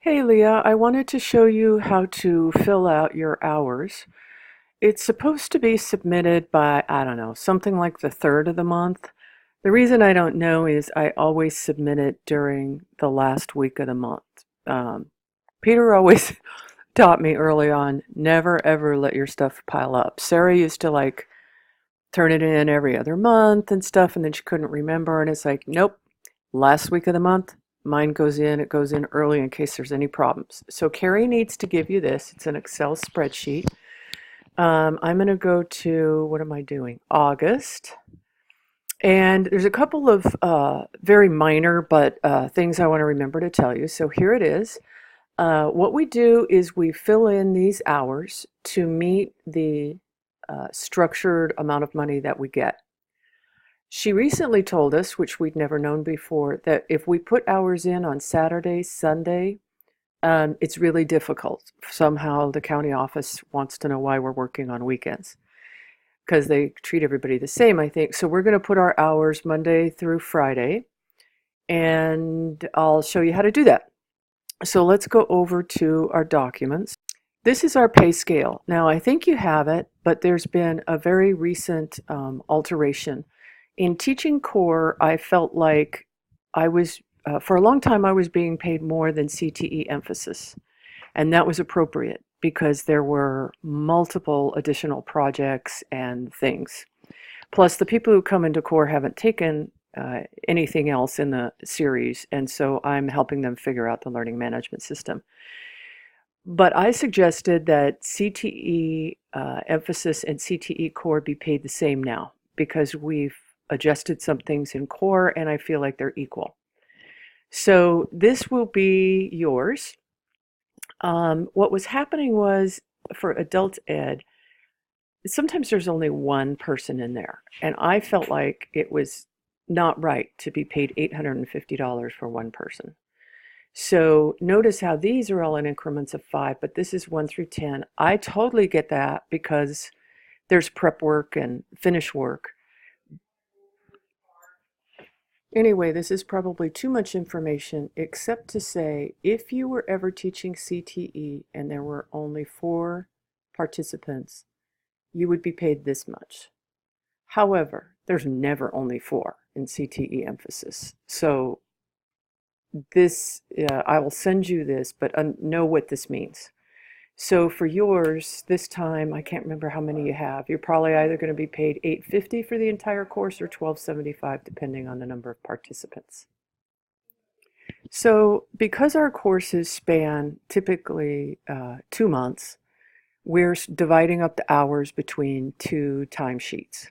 Hey Leah, I wanted to show you how to fill out your hours. It's supposed to be submitted by, I don't know, something like the third of the month. The reason I don't know is I always submit it during the last week of the month. Um, Peter always taught me early on, never ever let your stuff pile up. Sarah used to like turn it in every other month and stuff, and then she couldn't remember, and it's like, nope, last week of the month, mine goes in, it goes in early in case there's any problems. So Carrie needs to give you this. It's an Excel spreadsheet. I'm going to go to, what am I doing? August. And there's a couple of very minor but things I want to remember to tell you. So here it is. What we do is we fill in these hours to meet the structured amount of money that we get. She recently told us, which we'd never known before, that if we put hours in on Saturday, Sunday, it's really difficult. Somehow the county office wants to know why we're working on weekends because they treat everybody the same, I think. So we're going to put our hours Monday through Friday, and I'll show you how to do that. So let's go over to our documents. This is our pay scale. Now, I think you have it, but there's been a very recent alteration. In teaching core, I felt like for a long time, I was being paid more than CTE emphasis. And that was appropriate because there were multiple additional projects and things. Plus, the people who come into core haven't taken anything else in the series, and so I'm helping them figure out the learning management system. But I suggested that CTE emphasis and CTE core be paid the same now because we've adjusted some things in core and I feel like they're equal. So this will be yours. What was happening was for adult ed, sometimes there's only one person in there, and I felt like it was not right to be paid $850 for one person. So notice how these are all in increments of 5, but this is 1 through 10. I totally get that because there's prep work and finish work. Anyway, this is probably too much information, except to say if you were ever teaching CTE and there were only 4 participants, you would be paid this much. However, there's never only 4 in CTE emphasis. So this, I will send you this, but know what this means. So for yours, this time, I can't remember how many you have. You're probably either going to be paid $850 for the entire course or $1275, depending on the number of participants. So because our courses span typically 2 months, we're dividing up the hours between 2 timesheets.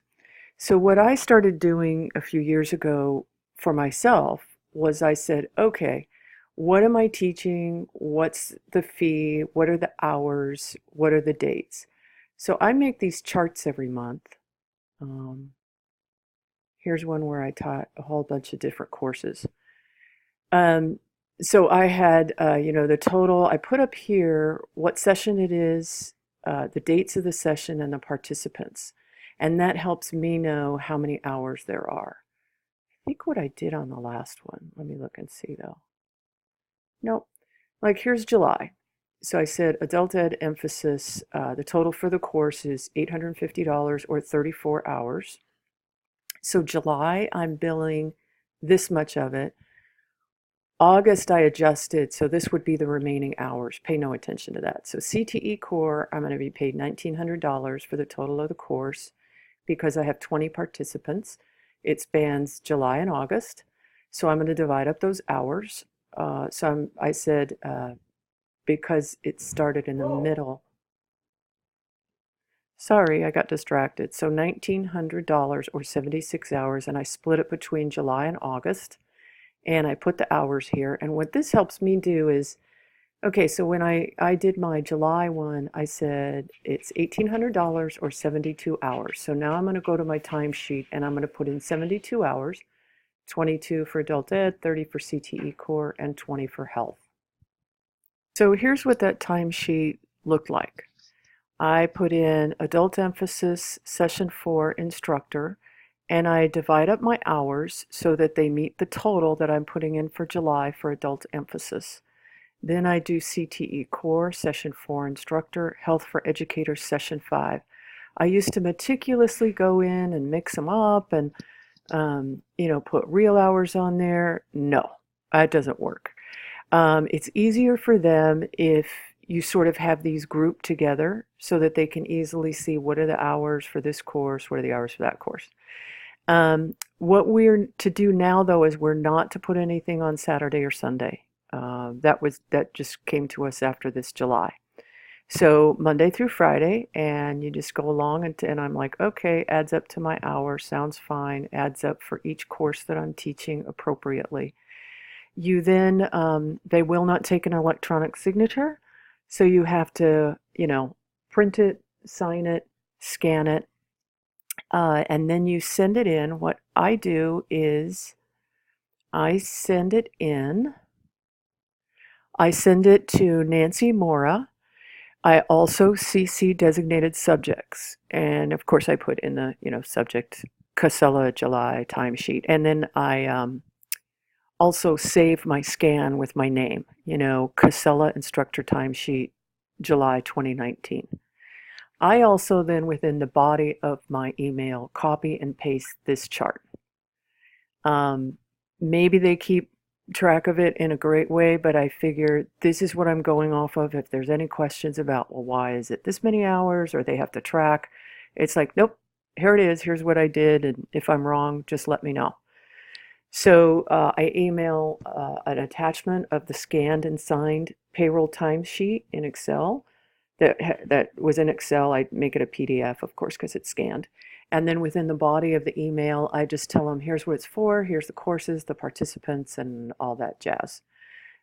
So what I started doing a few years ago for myself was I said, okay, what am I teaching? What's the fee? What are the hours? What are the dates? So I make these charts every month. Here's one where I taught a whole bunch of different courses. So I had, the total. I put up here what session it is, the dates of the session, and the participants. And that helps me know how many hours there are. I think what I did on the last one, let me look and see though. Nope. Like here's July. So I said adult ed emphasis, the total for the course is $850 or 34 hours. So July, I'm billing this much of it. August, I adjusted, so this would be the remaining hours. Pay no attention to that. So CTE core, I'm going to be paid $1,900 for the total of the course because I have 20 participants. It spans July and August. So I'm going to divide up those hours. I said, because it started in the middle. Sorry, I got distracted. So $1,900 or 76 hours, and I split it between July and August. And I put the hours here. And what this helps me do is, okay, so when I did my July one, I said it's $1,800 or 72 hours. So now I'm going to go to my timesheet and I'm going to put in 72 hours, 22 for adult ed, 30 for CTE core, and 20 for health. So here's what that timesheet looked like. I put in adult emphasis, session 4, instructor, and I divide up my hours so that they meet the total that I'm putting in for July for adult emphasis. Then I do CTE Core, Session 4 Instructor, Health for Educators, Session 5. I used to meticulously go in and mix them up and, put real hours on there. No, that doesn't work. It's easier for them if you sort of have these grouped together so that they can easily see what are the hours for this course, what are the hours for that course. What we're to do now, though, is we're not to put anything on Saturday or Sunday. That just came to us after this July. So Monday through Friday, and you just go along, and I'm like, okay, adds up to my hour, sounds fine, adds up for each course that I'm teaching appropriately. You then, they will not take an electronic signature, so you have to, print it, sign it, scan it, and then you send it in. What I do is I send it in. I send it to Nancy Mora. I also CC designated subjects. And of course, I put in the, subject Casella July timesheet. And then I also save my scan with my name, Casella Instructor Timesheet July 2019. I also then, within the body of my email, copy and paste this chart. Maybe they keep track of it in a great way, but I figure this is what I'm going off of. If there's any questions about, well, why is it this many hours, or they have to track, it's like, nope, here it is, here's what I did, and if I'm wrong, just let me know. So I email an attachment of the scanned and signed payroll timesheet in Excel. That was in Excel. I make it a PDF, of course, because it's scanned. And then within the body of the email, I just tell them, here's what it's for, here's the courses, the participants, and all that jazz.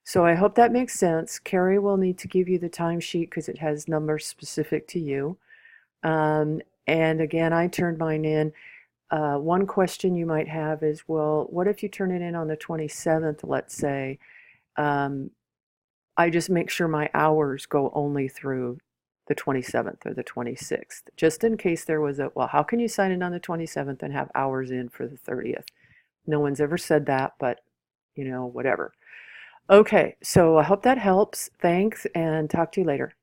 So I hope that makes sense. Carrie will need to give you the timesheet because it has numbers specific to you. And again, I turned mine in. One question you might have is, well, what if you turn it in on the 27th, let's say? I just make sure my hours go only through the 27th or the 26th, just in case there was well, how can you sign in on the 27th and have hours in for the 30th? No one's ever said that, but, whatever. Okay, so I hope that helps. Thanks, and talk to you later.